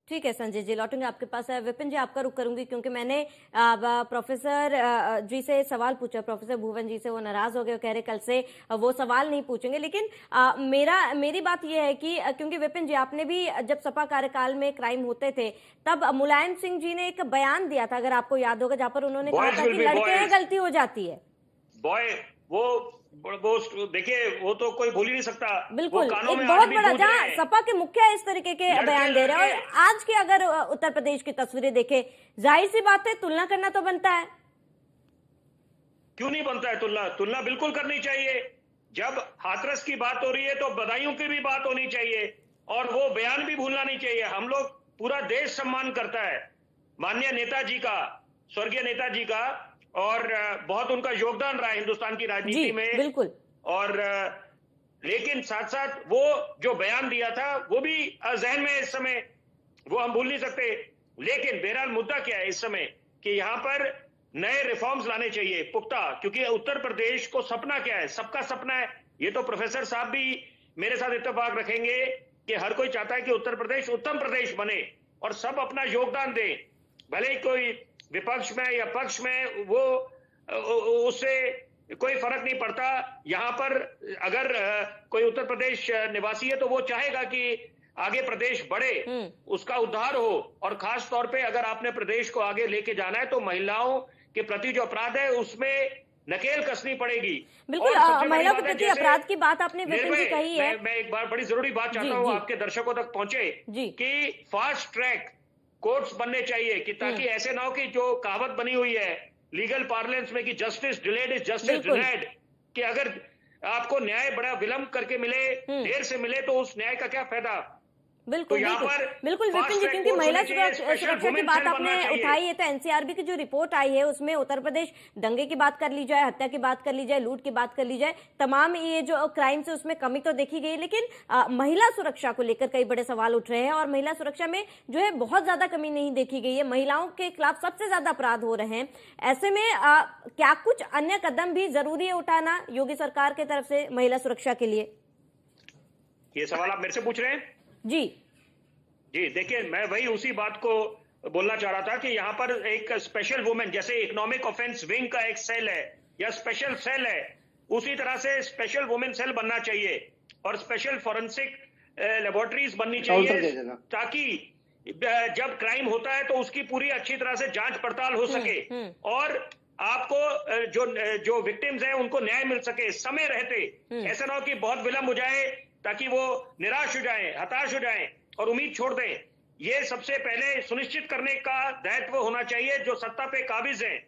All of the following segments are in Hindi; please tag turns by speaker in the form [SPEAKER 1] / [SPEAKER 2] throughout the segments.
[SPEAKER 1] ठीक है संजय जी, लौटूंगे आपके पास। विपिन जी, आपका रुख करूंगी क्योंकि मैंने प्रोफेसर जी से सवाल पूछा, प्रोफेसर भुवन जी से। वो नाराज हो गए, कह रहे कल से वो सवाल नहीं पूछेंगे। लेकिन मेरी बात यह है कि क्योंकि विपिन जी, आपने भी जब सपा कार्यकाल में क्राइम होते थे तब मुलायम सिंह जी ने एक बयान दिया था, अगर आपको याद होगा, जहां पर उन्होंने कहा था कि लड़के हैं, गलती हो जाती है।
[SPEAKER 2] बॉय वो देखिए, वो तो कोई भूल ही नहीं सकता। वो
[SPEAKER 1] बिल्कुल,
[SPEAKER 2] कानों में
[SPEAKER 1] एक
[SPEAKER 2] आज
[SPEAKER 1] बहुत
[SPEAKER 2] भी
[SPEAKER 1] बड़ा,
[SPEAKER 2] गूंज रहे
[SPEAKER 1] जहां
[SPEAKER 2] हैं,
[SPEAKER 1] सपा के मुखिया इस तरीके के
[SPEAKER 2] लड़के
[SPEAKER 1] बयान दे रहे हैं,
[SPEAKER 2] लड़के।
[SPEAKER 1] और आज के अगर उत्तर प्रदेश की तस्वीरें देखें, जाहिर सी बात है तुलना करना तो बनता है।
[SPEAKER 2] क्यों नहीं बनता है तुलना? तुलना बिल्कुल करनी चाहिए। जब हाथरस की बात हो रही है तो बदायूं की भी बात होनी चाहिए, और वो बयान भी भूलना नहीं चाहिए। हम लोग, पूरा देश सम्मान करता है माननीय नेताजी का, स्वर्गीय नेताजी का, और बहुत उनका योगदान रहा है हिंदुस्तान की
[SPEAKER 1] जी
[SPEAKER 2] राजनीति में।
[SPEAKER 1] बिल्कुल।
[SPEAKER 2] और लेकिन साथ साथ वो जो बयान दिया था वो भी जहन में है इस समय, वो हम भूल नहीं सकते। लेकिन बहरहाल मुद्दा क्या है इस समय, कि यहां पर नए रिफॉर्म्स लाने चाहिए पुख्ता, क्योंकि उत्तर प्रदेश को सपना क्या है, सबका सपना है। ये तो प्रोफेसर साहब भी मेरे साथ इत्तेफाक रखेंगे कि हर कोई चाहता है कि उत्तर प्रदेश उत्तम प्रदेश बने और सब अपना योगदान दे। भले ही कोई विपक्ष में या पक्ष में, वो उससे कोई फर्क नहीं पड़ता। यहां पर अगर कोई उत्तर प्रदेश निवासी है तो वो चाहेगा कि आगे प्रदेश बढ़े, उसका उद्धार हो। और खास तौर पे अगर आपने प्रदेश को आगे लेके जाना है तो महिलाओं के प्रति जो अपराध है उसमें नकेल कसनी पड़ेगी।
[SPEAKER 1] बिल्कुल, महिलाओं के प्रति अपराध की बात आपने विपिन जी कही है।
[SPEAKER 2] मैं एक बार बड़ी जरूरी बात चाहता हूं आपके दर्शकों तक पहुंचे, कि फास्ट ट्रैक कोर्ट्स बनने चाहिए, कि ताकि ऐसे ना हो कि जो कहावत बनी हुई है लीगल पार्लेंस में कि justice delayed is justice denied, कि अगर आपको न्याय बड़ा विलंब करके मिले, देर से मिले, तो उस न्याय का क्या फायदा।
[SPEAKER 1] बिल्कुल
[SPEAKER 2] तो
[SPEAKER 1] बिल्कुल विपिन जी, क्योंकि महिला सुरक्षा की बात आपने उठाई है, तो एनसीआरबी की जो रिपोर्ट आई है उसमें उत्तर प्रदेश दंगे की बात कर ली जाए, हत्या की बात कर ली जाए, लूट की बात कर ली जाए, तमाम ये जो क्राइम्स है उसमें कमी तो देखी गई। लेकिन महिला सुरक्षा को लेकर कई बड़े सवाल उठ रहे हैं, और महिला सुरक्षा में जो है बहुत ज्यादा कमी नहीं देखी गई है। महिलाओं के खिलाफ सबसे ज्यादा अपराध हो रहे हैं। ऐसे में क्या कुछ अन्य कदम भी जरूरी है उठाना योगी सरकार की तरफ से महिला सुरक्षा के लिए?
[SPEAKER 2] ये सवाल आप मेरे से पूछ रहे हैं?
[SPEAKER 1] जी
[SPEAKER 2] जी, देखिए, मैं वही उसी बात को बोलना चाह रहा था कि यहाँ पर एक स्पेशल वुमेन, जैसे इकोनॉमिक ऑफेंस विंग का एक सेल है या स्पेशल सेल है, उसी तरह से स्पेशल वुमेन सेल बनना चाहिए, और स्पेशल फॉरेंसिक लेबोरेटरीज बननी चाहिए, ताकि जब क्राइम होता है तो उसकी पूरी अच्छी तरह से जांच पड़ताल हो सके, और आपको जो विक्टिम्स हैं उनको न्याय मिल सके समय रहते। ऐसा ना हो कि बहुत विलंब हो जाए, ताकि वो निराश हो जाएं, हताश हो जाएं और उम्मीद छोड़ दें। ये सबसे पहले सुनिश्चित करने का दायित्व होना चाहिए जो सत्ता पे काबिज हैं।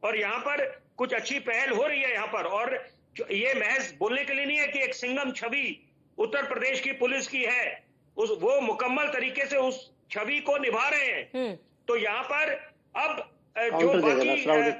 [SPEAKER 2] और यहाँ पर कुछ अच्छी पहल हो रही है यहाँ पर, और ये महज बोलने के लिए नहीं है कि एक सिंघम छवि उत्तर प्रदेश की पुलिस की है, वो मुकम्मल तरीके से उस छवि को निभा रहे हैं। तो यहाँ पर अब जो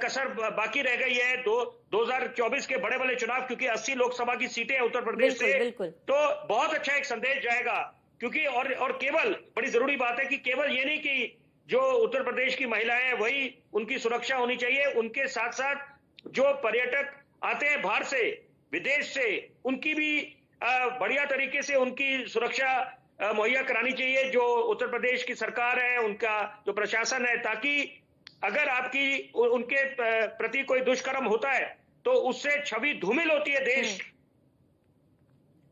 [SPEAKER 2] कसर बाकी रह गई है 2024 के बड़े बड़े चुनाव, क्योंकि 80 लोकसभा की सीटें हैं उत्तर प्रदेश से, तो बहुत अच्छा एक संदेश जाएगा। क्योंकि और केवल बड़ी जरूरी बात है कि केवल ये नहीं कि जो उत्तर प्रदेश की महिलाएं हैं वही उनकी सुरक्षा होनी चाहिए, उनके साथ साथ जो पर्यटक आते हैं बाहर से, विदेश से, उनकी भी बढ़िया तरीके से उनकी सुरक्षा मुहैया करानी चाहिए, जो उत्तर प्रदेश की सरकार है, उनका जो प्रशासन है, ताकि अगर आपकी उनके प्रति कोई दुष्कर्म होता है तो उससे छवि धूमिल होती है देश